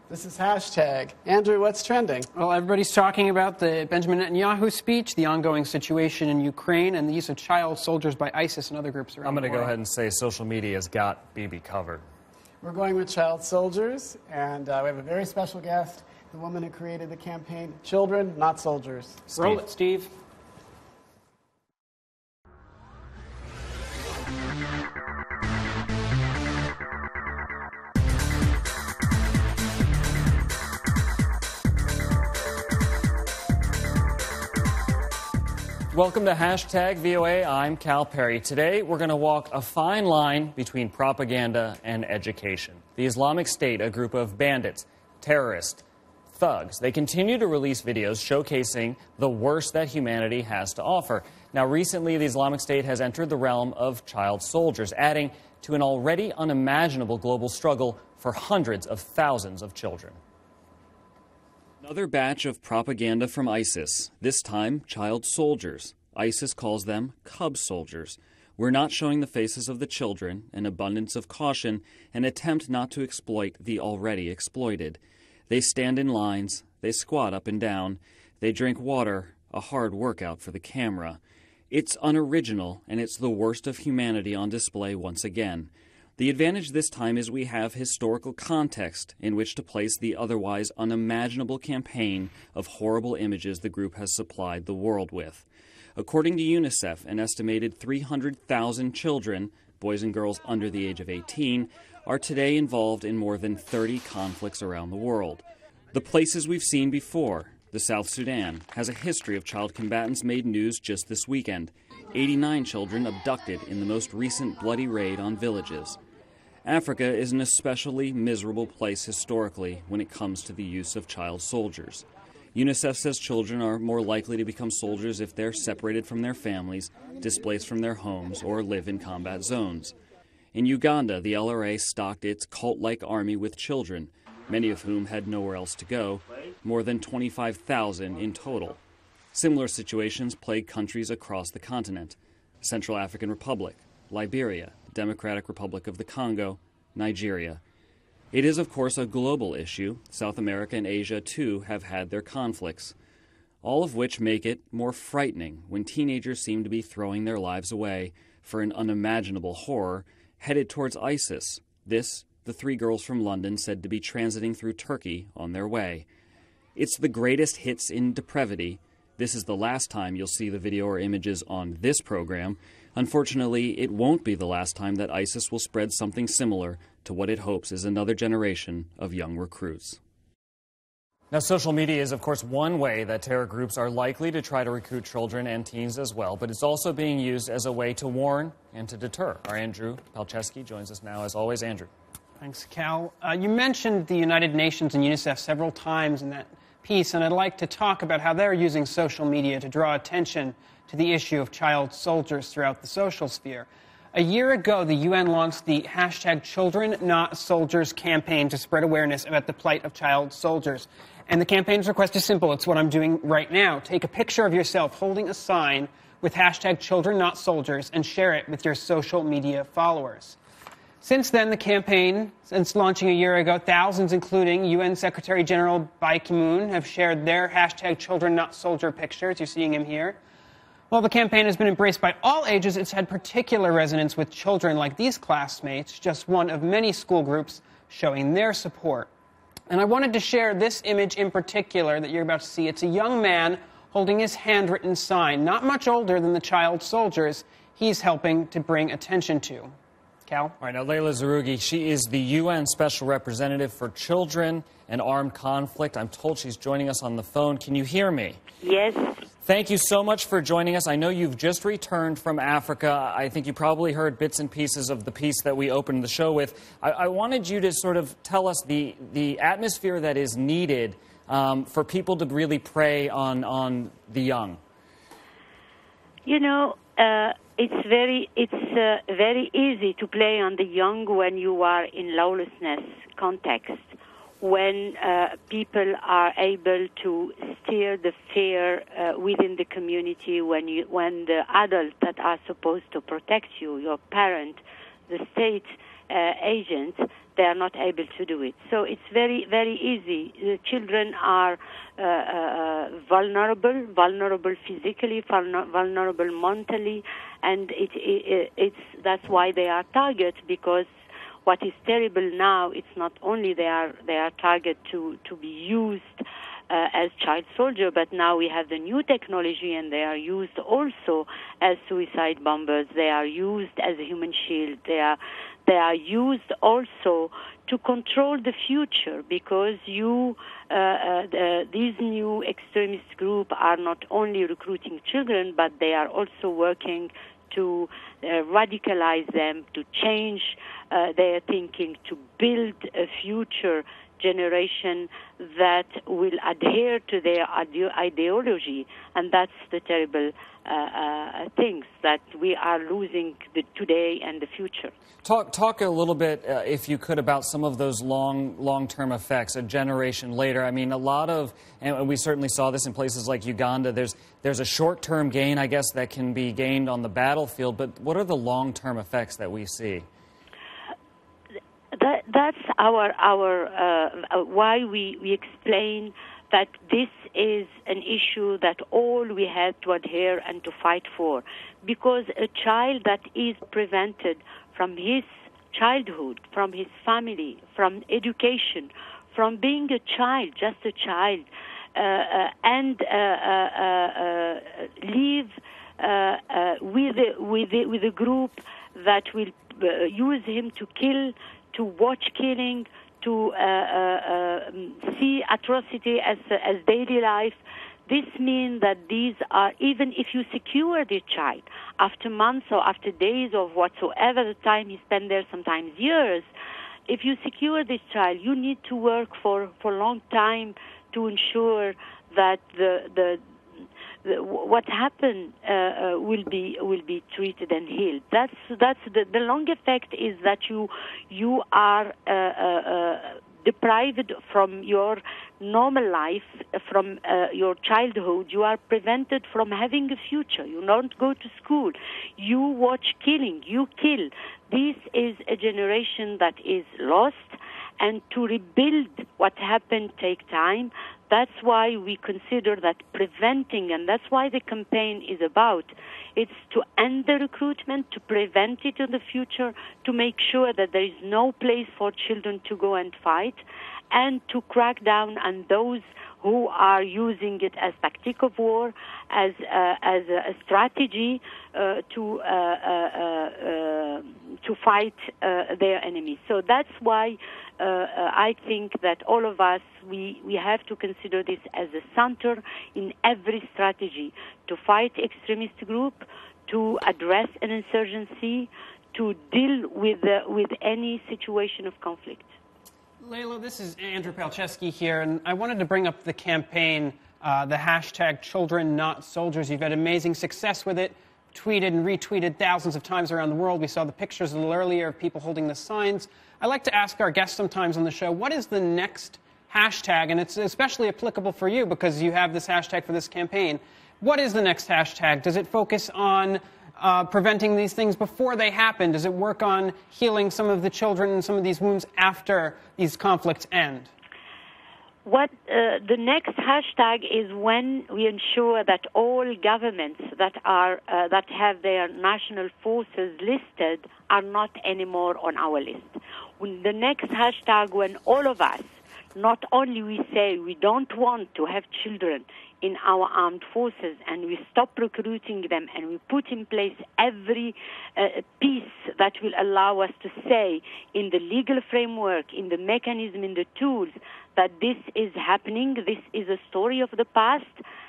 This is Hashtag. Andrew, what's trending? Well, everybody's talking about the Benjamin Netanyahu speech, the ongoing situation in Ukraine, and the use of child soldiers by ISIS and other groups around the world. I'm going to go ahead and say social media has got Bibi covered. We're going with child soldiers, and we have a very special guest, the woman who created the campaign, Children, Not Soldiers. Steve. Roll it, Steve. Welcome to Hashtag VOA. I'm Cal Perry. Today, we're going to walk a fine line between propaganda and education. The Islamic State, a group of bandits, terrorists, thugs, they continue to release videos showcasing the worst that humanity has to offer. Now, recently, the Islamic State has entered the realm of child soldiers, adding to an already unimaginable global struggle for hundreds of thousands of children. Another batch of propaganda from ISIS, this time child soldiers. ISIS calls them cub soldiers. We're not showing the faces of the children, an abundance of caution, an attempt not to exploit the already exploited. They stand in lines, they squat up and down, they drink water, a hard workout for the camera. It's unoriginal, and it's the worst of humanity on display once again. The advantage this time is we have historical context in which to place the otherwise unimaginable campaign of horrible images the group has supplied the world with. According to UNICEF, an estimated 300,000 children, boys and girls under the age of 18, are today involved in more than 30 conflicts around the world. The places we've seen before, the South Sudan, has a history of child combatants made news just this weekend. 89 children abducted in the most recent bloody raid on villages. Africa is an especially miserable place historically when it comes to the use of child soldiers. UNICEF says children are more likely to become soldiers if they're separated from their families, displaced from their homes, or live in combat zones. In Uganda, the LRA stocked its cult-like army with children, many of whom had nowhere else to go, more than 25,000 in total. Similar situations plague countries across the continent: Central African Republic, Liberia, Democratic Republic of the Congo, Nigeria. It is, of course, a global issue. South America and Asia, too, have had their conflicts, all of which make it more frightening when teenagers seem to be throwing their lives away for an unimaginable horror headed towards ISIS. This, the 3 girls from London said to be transiting through Turkey on their way. It's the greatest hits in depravity. This is the last time you'll see the video or images on this program. Unfortunately, it won't be the last time that ISIS will spread something similar to what it hopes is another generation of young recruits. Now, social media is, of course, one way that terror groups are likely to try to recruit children and teens as well, but it's also being used as a way to warn and to deter. Our Andrew Palczewski joins us now, as always. Andrew. Thanks, Cal. You mentioned the United Nations and UNICEF several times in that piece, and I'd like to talk about how they're using social media to draw attention to the issue of child soldiers throughout the social sphere. A year ago, the UN launched the hashtag Children Not Soldiers campaign to spread awareness about the plight of child soldiers. And the campaign's request is simple. It's what I'm doing right now. Take a picture of yourself holding a sign with hashtag Children Not Soldiers and share it with your social media followers. Since then, the campaign, since launching a year ago, thousands, including UN Secretary General Ban Ki-moon, have shared their hashtag Children Not Soldier pictures. You're seeing him here. While the campaign has been embraced by all ages, it's had particular resonance with children like these classmates, just one of many school groups showing their support. And I wanted to share this image in particular that you're about to see. It's a young man holding his handwritten sign, not much older than the child soldiers he's helping to bring attention to. Cal? All right, now Layla Zarougi, she is the UN Special Representative for Children and Armed Conflict. I'm told she's joining us on the phone. Can you hear me? Yes. Thank you so much for joining us. I know you've just returned from Africa. I think you probably heard bits and pieces of the piece that we opened the show with. I wanted you to sort of tell us the atmosphere that is needed for people to really prey on the young. You know, it's very easy to play on the young when you are in lawlessness context, when people are able to steer the fear within the community, when the adults that are supposed to protect you, your parent, the state, agents, they are not able to do it. So it's very, very easy. The children are vulnerable physically, vulnerable mentally, and that's why they are targets, because what is terrible now, it's not only they are target to be used as child soldier, but now we have the new technology, and they are used also as suicide bombers. They are used as a human shield. They are used also to control the future, because these new extremist groups are not only recruiting children, but they are also working to radicalize them, to change their thinking, to build a future generation that will adhere to their ideology. And that's the terrible things that we are losing today and the future. Talk a little bit, if you could, about some of those long-term effects a generation later. I mean, a lot of, and we certainly saw this in places like Uganda, there's a short-term gain, I guess, that can be gained on the battlefield, but what are the long-term effects that we see? That's why we explain that this is an issue that all we have to adhere and to fight for, because a child that is prevented from his childhood, from his family, from education, from being a child, just a child, and live with a group that will use him to kill, to watch killing, to see atrocity as daily life. This means that these are, even if you secure the child, after months or after days or whatsoever the time he spent there, sometimes years, if you secure this child, you need to work for a long time to ensure that what happened will be treated and healed. That's the long effect is that you are deprived from your normal life, from your childhood. You are prevented from having a future. You don't go to school. You watch killing. You kill. This is a generation that is lost, and to rebuild what happened take time. That's why we consider that preventing, and that's why the campaign is about. It's to end the recruitment, to prevent it in the future, to make sure that there is no place for children to go and fight, and to crack down on those who are using it as tactic of war, as a strategy to fight their enemies. So that's why I think that all of us, we have to consider this as a center in every strategy to fight extremist group, to address an insurgency, to deal with any situation of conflict. Layla, this is Andrew Palczewski here, and I wanted to bring up the campaign, the hashtag Children Not Soldiers. You've had amazing success with it, tweeted and retweeted thousands of times around the world. We saw the pictures a little earlier of people holding the signs. I like to ask our guests sometimes on the show, what is the next hashtag? And it's especially applicable for you because you have this hashtag for this campaign. What is the next hashtag? Does it focus on preventing these things before they happen? Does it work on healing some of the children and some of these wounds after these conflicts end? What the next hashtag is when we ensure that all governments that have their national forces listed are not anymore on our list. When the next hashtag, when all of us, not only we say we don't want to have children in our armed forces, and we stop recruiting them, and we put in place every piece that will allow us to say in the legal framework, in the mechanism, in the tools, that this is happening, this is a story of the past,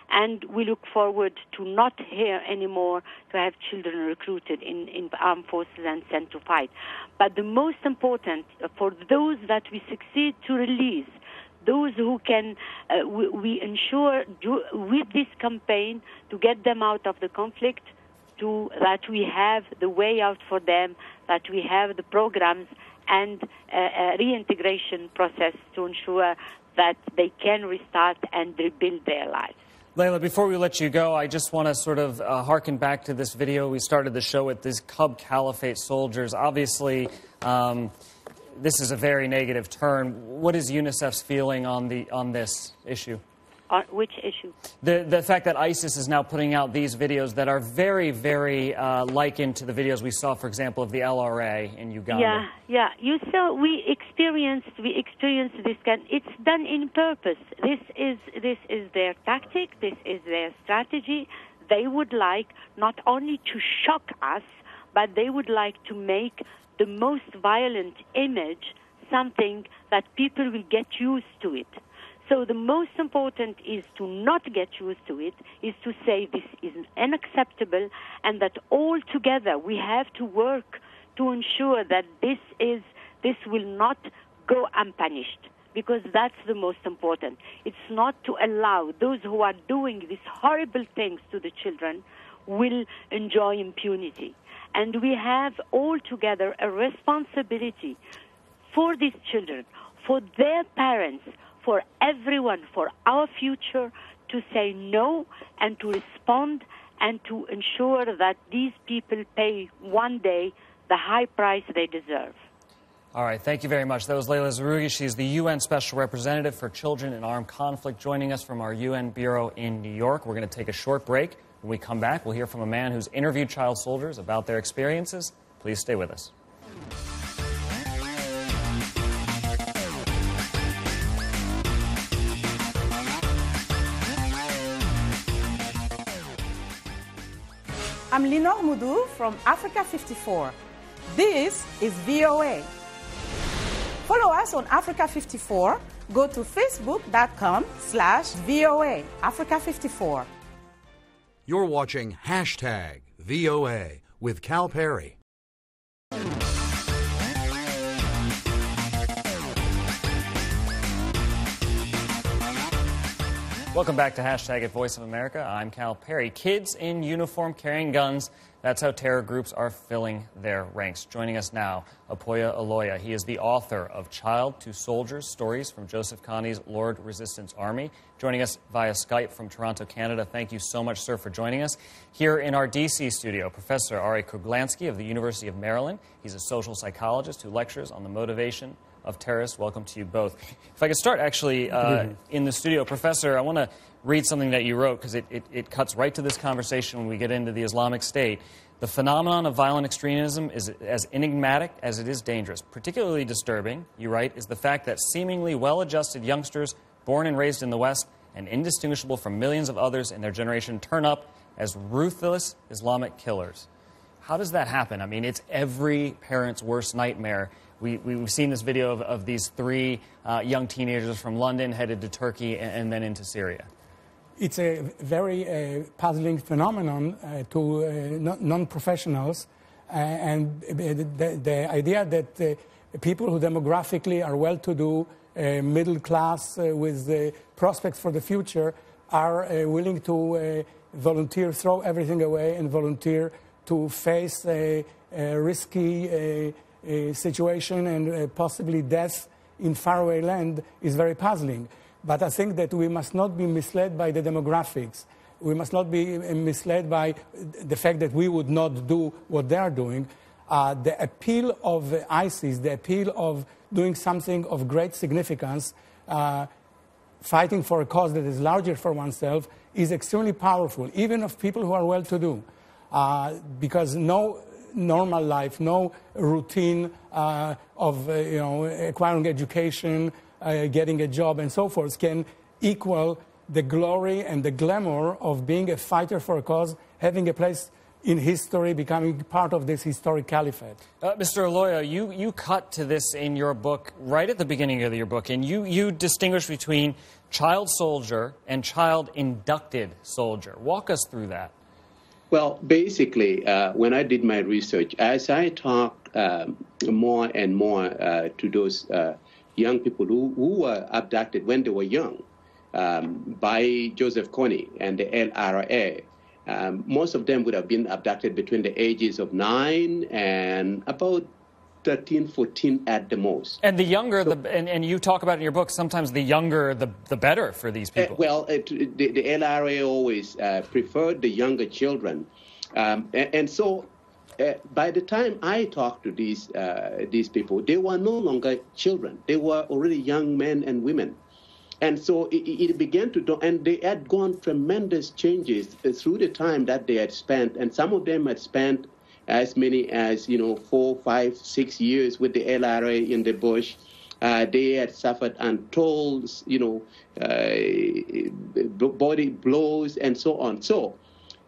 and we look forward to not hear anymore to have children recruited in armed forces and sent to fight. But the most important, for those that we succeed to release, those who can, we ensure with this campaign to get them out of the conflict, that we have the way out for them, that we have the programs and reintegration process to ensure that they can restart and rebuild their lives. Layla, before we let you go, I just want to sort of harken back to this video. We started the show with these Cub Caliphate soldiers. Obviously, this is a very negative turn. What is UNICEF's feeling on this issue? Which issue? The fact that ISIS is now putting out these videos that are very, very likened to the videos we saw, for example, of the LRA in Uganda. Yeah. You saw we experienced this kind. It's done in purpose. This is their tactic. This is their strategy. They would like not only to shock us, but they would like to make the most violent image something that people will get used to it. So the most important is to not get used to it, is to say this is unacceptable, and that all together we have to work to ensure that this will not go unpunished, because that's the most important. It's not to allow those who are doing these horrible things to the children will enjoy impunity. And we have all together a responsibility for these children, for their parents, for everyone, for our future, to say no and to respond and to ensure that these people pay one day the high price they deserve. All right, thank you very much. That was Layla Zarougi. She's the UN Special Representative for Children in Armed Conflict, joining us from our UN Bureau in New York. We're going to take a short break. When we come back, we'll hear from a man who's interviewed child soldiers about their experiences. Please stay with us. I'm Linor Moudou from Africa 54. This is VOA. Follow us on Africa 54. Go to facebook.com/VOA Africa 54. You're watching #VOA with Cal Perry. Welcome back to #at Voice of America. I'm Cal Perry. Kids in uniform carrying guns, that's how terror groups are filling their ranks. Joining us now, Apoya Aloya. He is the author of Child to Soldiers, Stories from Joseph Kony's Lord Resistance Army. Joining us via Skype from Toronto, Canada. Thank you so much, sir, for joining us. Here in our D.C. studio, Professor Ari Kruglanski of the University of Maryland. He's a social psychologist who lectures on the motivation of terrorists. Welcome to you both. If I could start actually in the studio, Professor, I want to read something that you wrote because it cuts right to this conversation when we get into the Islamic State. The phenomenon of violent extremism is as enigmatic as it is dangerous. Particularly disturbing, you write, is the fact that seemingly well-adjusted youngsters born and raised in the West and indistinguishable from millions of others in their generation turn up as ruthless Islamic killers. How does that happen? I mean, it's every parent's worst nightmare. We've seen this video of these three young teenagers from London headed to Turkey and then into Syria. It's a very puzzling phenomenon to non-professionals, and the idea that people who demographically are well-to-do, middle class with prospects for the future are willing to volunteer, throw everything away and volunteer to face a risky situation and possibly death in faraway land is very puzzling. But I think that we must not be misled by the demographics. We must not be misled by the fact that we would not do what they are doing. The appeal of ISIS, the appeal of doing something of great significance, fighting for a cause that is larger for oneself, is extremely powerful, even of people who are well-to-do. Because no normal life, no routine of acquiring education, getting a job and so forth can equal the glory and the glamour of being a fighter for a cause, having a place in history, becoming part of this historic caliphate. Mr. Aloya, you cut to this in your book, right at the beginning of your book, and you distinguish between child soldier and child inducted soldier. Walk us through that. Well, basically, when I did my research, as I talked more and more to those young people who were abducted when they were young by Joseph Kony and the LRA, most of them would have been abducted between the ages of 9 and about 13, 14 at the most. And the younger, and you talk about in your book, sometimes the younger, the better for these people. The LRA always preferred the younger children. And so by the time I talked to these people, they were no longer children. They were already young men and women. And so it began to do, and they had gone tremendous changes through the time that they had spent, and some of them had spent as many as 4, 5, 6 years with the LRA in the bush. They had suffered untold body blows and so on. So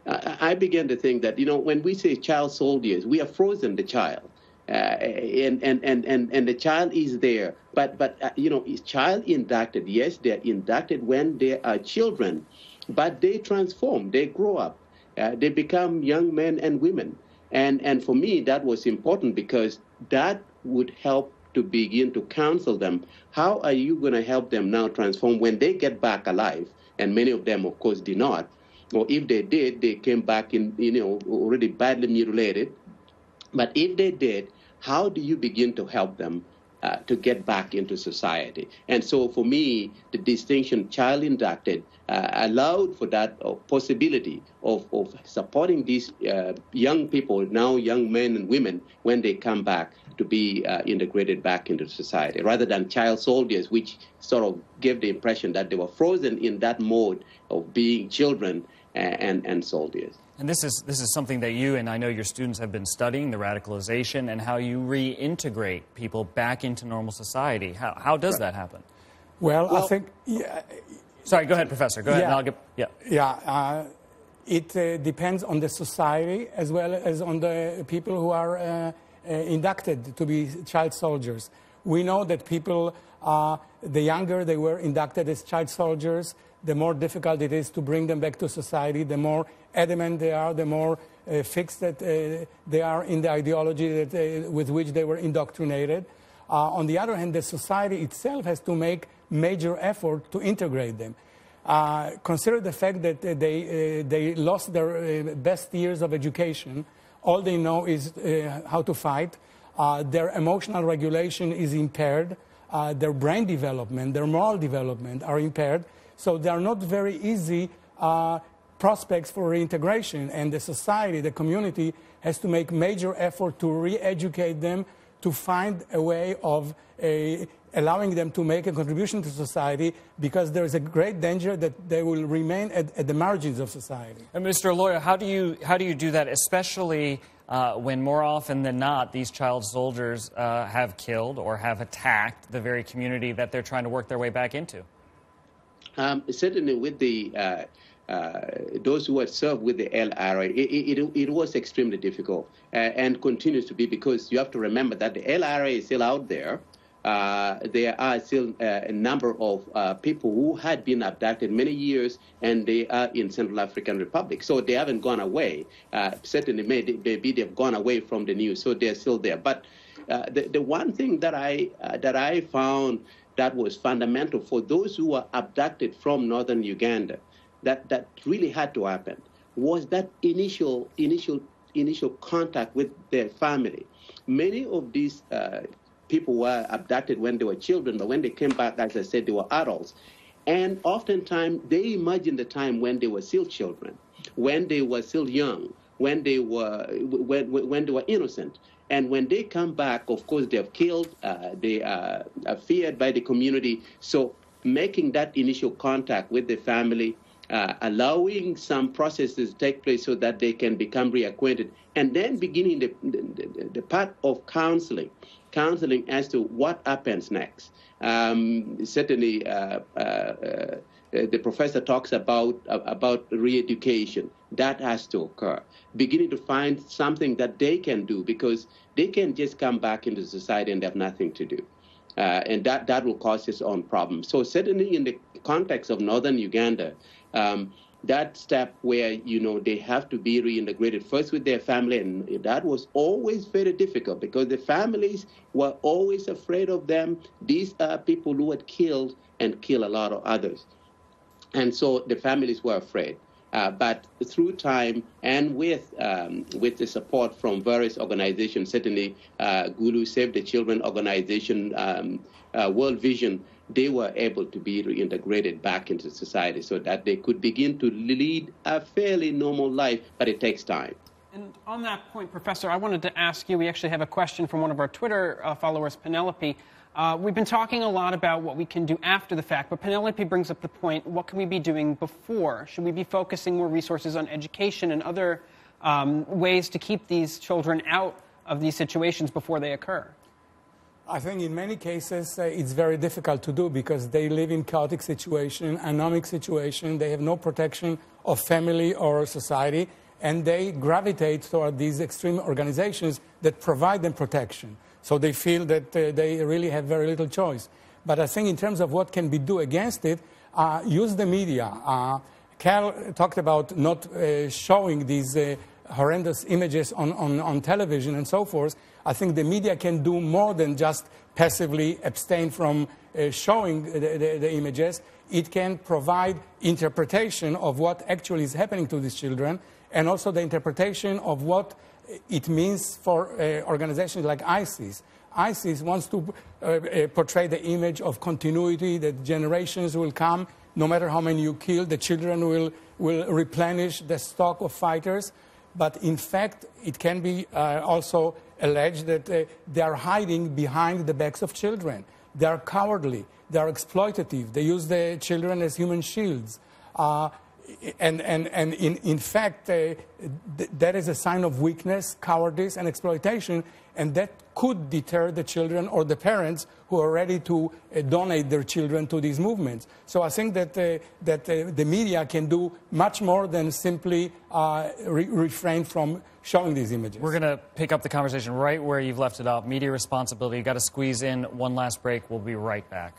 I began to think that when we say child soldiers, we have frozen the child. And the child is there, but is child inducted? Yes, they're inducted when they are children, but they transform, they grow up, they become young men and women, and for me that was important because that would help to begin to counsel them. How are you going to help them now transform when they get back alive? And many of them, of course, did not, or if they did, they came back in already badly mutilated. But if they did, how do you begin to help them to get back into society? And so for me, the distinction child inducted allowed for that possibility of supporting these young people, now young men and women, when they come back to be integrated back into society, rather than child soldiers, which sort of gave the impression that they were frozen in that mode of being children and soldiers. And this is something that you and I know your students have been studying, the radicalization and how you reintegrate people back into normal society. How does that happen? Well, I think... Sorry, go ahead, Professor. Go ahead. It depends on the society as well as on the people who are inducted to be child soldiers. We know that people, the younger they were inducted as child soldiers, the more difficult it is to bring them back to society, the more adamant they are, the more fixed that they are in the ideology that, with which they were indoctrinated. On the other hand, the society itself has to make major effort to integrate them. Consider the fact that they lost their best years of education. All they know is how to fight. Their emotional regulation is impaired. Their brain development, their moral development are impaired. So they are not very easy prospects for reintegration. And the society, the community, has to make major effort to re-educate them, to find a way of allowing them to make a contribution to society, because there is a great danger that they will remain at the margins of society. And Mr. Lawyer, how do you do that, especially when more often than not these child soldiers have killed or have attacked the very community that they're trying to work their way back into? Certainly with the those who had served with the LRA, it was extremely difficult and continues to be, because you have to remember that the LRA is still out there. There are still a number of people who had been abducted many years, and they are in Central African Republic. So they haven't gone away. Certainly, maybe they've gone away from the news, so they're still there. But the one thing that I found that was fundamental for those who were abducted from northern Uganda, that really had to happen, was that initial contact with their family. Many of these people were abducted when they were children, but when they came back, as I said, they were adults. And oftentimes, they imagine the time when they were still children, when they were still young, when they were innocent. And when they come back, of course, they're killed, they are feared by the community. So making that initial contact with the family, allowing some processes to take place so that they can become reacquainted, and then beginning the part of counseling as to what happens next. Certainly, the professor talks about re-education. That has to occur. Beginning to find something that they can do, because they can just come back into society and have nothing to do. And that will cause its own problems. So certainly in the context of northern Uganda, that step where, they have to be reintegrated first with their family, and that was always very difficult because the families were always afraid of them. These are people who had killed and killed a lot of others. And so the families were afraid. But through time and with the support from various organizations, certainly Gulu Save the Children organization, World Vision, they were able to be reintegrated back into society so that they could begin to lead a fairly normal life, but it takes time. And on that point, Professor, I wanted to ask you, we actually have a question from one of our Twitter followers, Penelope. We've been talking a lot about what we can do after the fact, but Penelope brings up the point, what can we be doing before? Should we be focusing more resources on education and other ways to keep these children out of these situations before they occur? I think in many cases it's very difficult to do because they live in chaotic situation, anomic situation. They have no protection of family or society, and they gravitate toward these extreme organizations that provide them protection. So they feel that they really have very little choice. But I think in terms of what can be done against it, use the media. Cal talked about not showing these horrendous images on television and so forth. I think the media can do more than just passively abstain from showing the images. It can provide interpretation of what actually is happening to these children, and also the interpretation of what it means for organizations like ISIS. ISIS wants to portray the image of continuity, that generations will come, no matter how many you kill, the children will replenish the stock of fighters. But in fact, it can be also alleged that they are hiding behind the backs of children. They are cowardly. They are exploitative. They use the children as human shields. And in fact, that is a sign of weakness, cowardice, and exploitation, and that could deter the children or the parents who are ready to donate their children to these movements. So I think that the media can do much more than simply refrain from showing these images. We're going to pick up the conversation right where you've left it off. Media responsibility. You've got to squeeze in one last break. We'll be right back.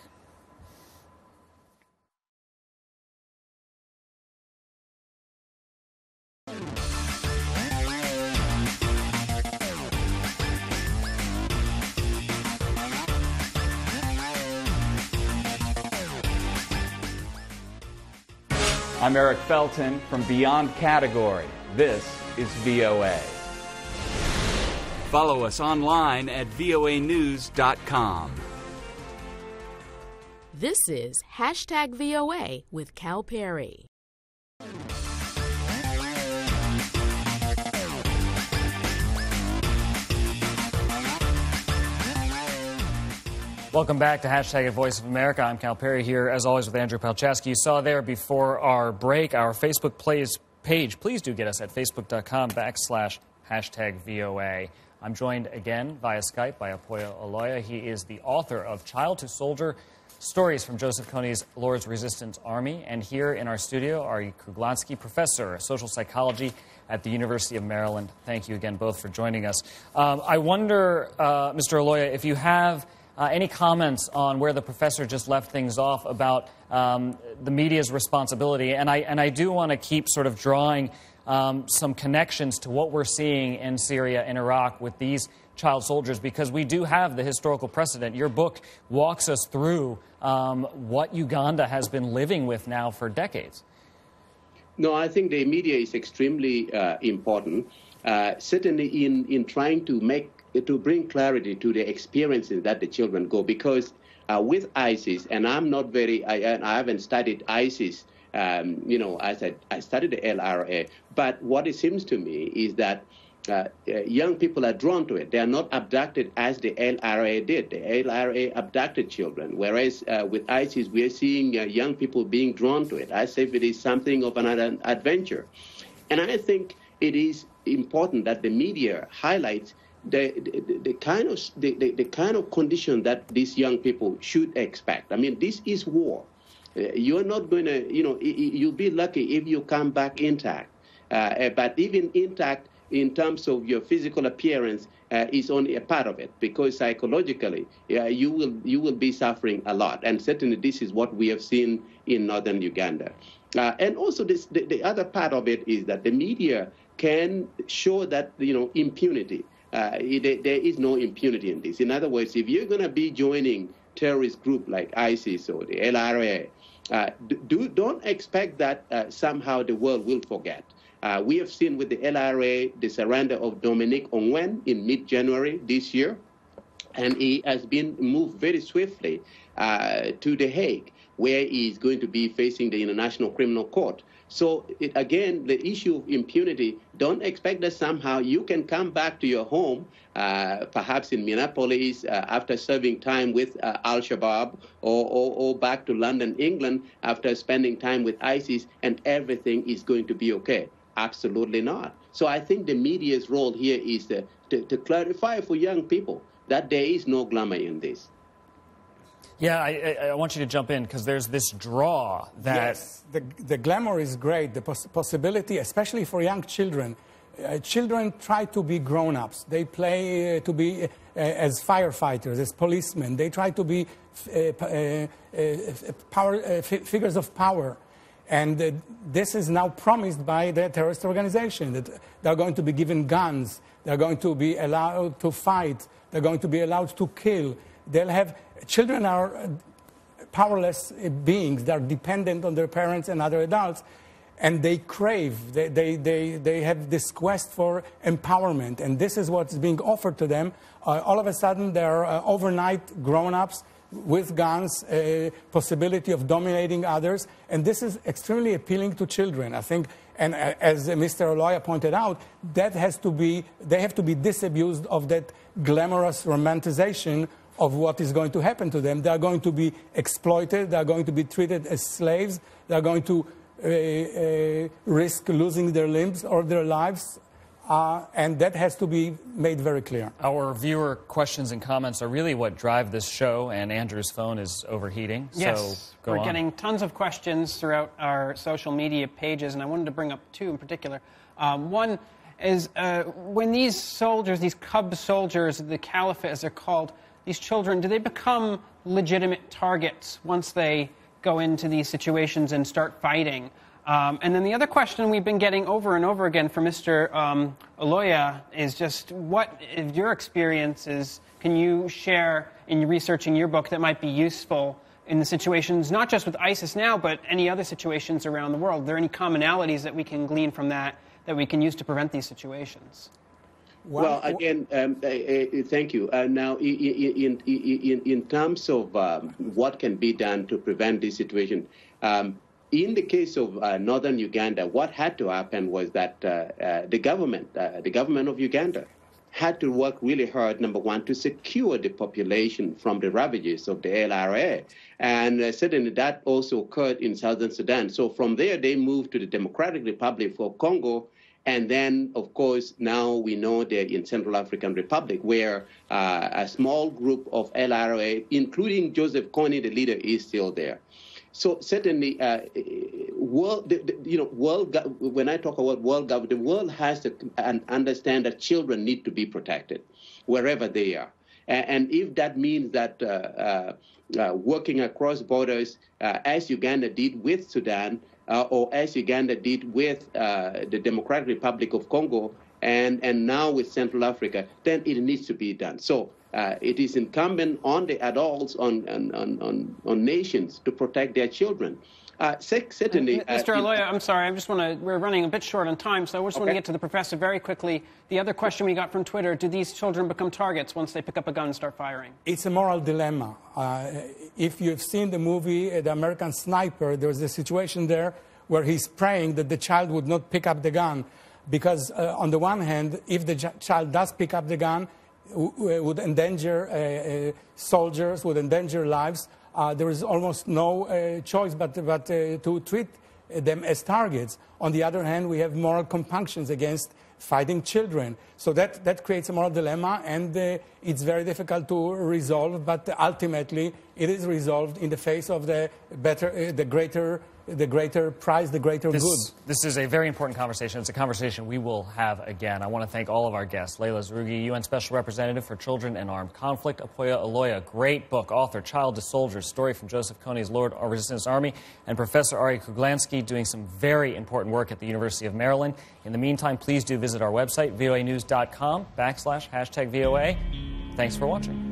I'm Eric Felton from Beyond Category. This is VOA. Follow us online at voanews.com. This is Hashtag VOA with Cal Perry. Welcome back to Hashtag Voice of America. I'm Cal Perry here, as always, with Andrew Palczewski. You saw there before our break our Facebook page. Please do get us at facebook.com/hashtag VOA. I'm joined again via Skype by Apoya Oloya. He is the author of Child to Soldier, Stories from Joseph Kony's Lord's Resistance Army. And here in our studio, Ari Kruglansky, professor of social psychology at the University of Maryland. Thank you again both for joining us. I wonder, Mr. Oloya, if you have any comments on where the professor just left things off about the media's responsibility? And I do want to keep sort of drawing some connections to what we're seeing in Syria and Iraq with these child soldiers, because we do have the historical precedent. Your book walks us through what Uganda has been living with now for decades. No, I think the media is extremely important, certainly in trying to bring clarity to the experiences that the children go, because with ISIS, and I haven't studied ISIS, as I studied the LRA, but what it seems to me is that young people are drawn to it. They are not abducted as the LRA did. The LRA abducted children, whereas with ISIS, we are seeing young people being drawn to it as if it is something of an adventure. And I think it is important that the media highlights the kind of condition that these young people should expect. I mean, this is war. You're not going to, you'll be lucky if you come back intact. But even intact in terms of your physical appearance is only a part of it, because psychologically you will be suffering a lot. And certainly this is what we have seen in northern Uganda. And also the other part of it is that the media can show that, impunity. There is no impunity in this. In other words, if you're going to be joining terrorist group like ISIS or the LRA, don't expect that somehow the world will forget. We have seen with the LRA the surrender of Dominique Ongwen in mid-January this year, and he has been moved very swiftly to The Hague, where he is going to be facing the International Criminal Court. So, again, the issue of impunity, don't expect that somehow you can come back to your home, perhaps in Minneapolis, after serving time with Al-Shabaab, or back to London, England, after spending time with ISIS, and everything is going to be okay. Absolutely not. So I think the media's role here is to clarify for young people that there is no glamour in this. Yeah, I want you to jump in because there's this draw that... Yes, the glamour is great, the possibility, especially for young children. Children try to be grown-ups. They play to be as firefighters, as policemen. They try to be figures of power. And this is now promised by the terrorist organization, that they're going to be given guns, they're going to be allowed to fight, they're going to be allowed to kill. Children are powerless beings. They're dependent on their parents and other adults, and they crave, they have this quest for empowerment, and this is what's being offered to them. All of a sudden, they're overnight grown-ups with guns, possibility of dominating others, and this is extremely appealing to children, I think. And as Mr. Oloya pointed out, they have to be disabused of that glamorous romanticization of what is going to happen to them. They are going to be exploited. They are going to be treated as slaves. They are going to risk losing their limbs or their lives. And that has to be made very clear. Our viewer questions and comments are really what drive this show, and Andrew's phone is overheating. Yes, so we're getting tons of questions throughout our social media pages, and I wanted to bring up two in particular. One is when these soldiers, these cub soldiers, the caliphate as they're called, these children, do they become legitimate targets once they go into these situations and start fighting? And then the other question we've been getting over and over again from Mr. Oloya is just what your experiences can you share in researching your book that might be useful in the situations, not just with ISIS now, but any other situations around the world? Are there any commonalities that we can glean from that we can use to prevent these situations? Well, again, thank you. Now, in terms of what can be done to prevent this situation, in the case of northern Uganda, what had to happen was that the government of Uganda had to work really hard, number one, to secure the population from the ravages of the LRA. And certainly that also occurred in southern Sudan. So from there, they moved to the Democratic Republic of Congo. And then, of course, now we know they're in Central African Republic, where a small group of LRA, including Joseph Kony, the leader, is still there. So certainly, when I talk about world government, the world has to understand that children need to be protected wherever they are. And if that means that working across borders, as Uganda did with Sudan, or as Uganda did with the Democratic Republic of Congo, and now with Central Africa, then it needs to be done. So it is incumbent on the adults, on nations to protect their children. Certainly, Mr. Oloya, I'm sorry, we're running a bit short on time, so I just want to get to the professor very quickly. The other question we got from Twitter, do these children become targets once they pick up a gun and start firing? It's a moral dilemma. If you've seen the movie The American Sniper, there's a situation there where he's praying that the child would not pick up the gun, because on the one hand, if the child does pick up the gun, would endanger soldiers, would endanger lives. There is almost no choice but to treat them as targets. On the other hand, we have moral compunctions against fighting children. So that creates a moral dilemma, and it's very difficult to resolve, but ultimately it is resolved in the face of the greater prize, the greater good. This is a very important conversation. It's a conversation we will have again. I want to thank all of our guests. Leila Zerougi, UN Special Representative for Children in Armed Conflict. Apoya Oloya, great book, author, Child to Soldiers, story from Joseph Kony's Lord Resistance Army. And Professor Aryeh Kruglanski, doing some very important work at the University of Maryland. In the meantime, please do visit our website, voanews.com/#VOA. Thanks for watching.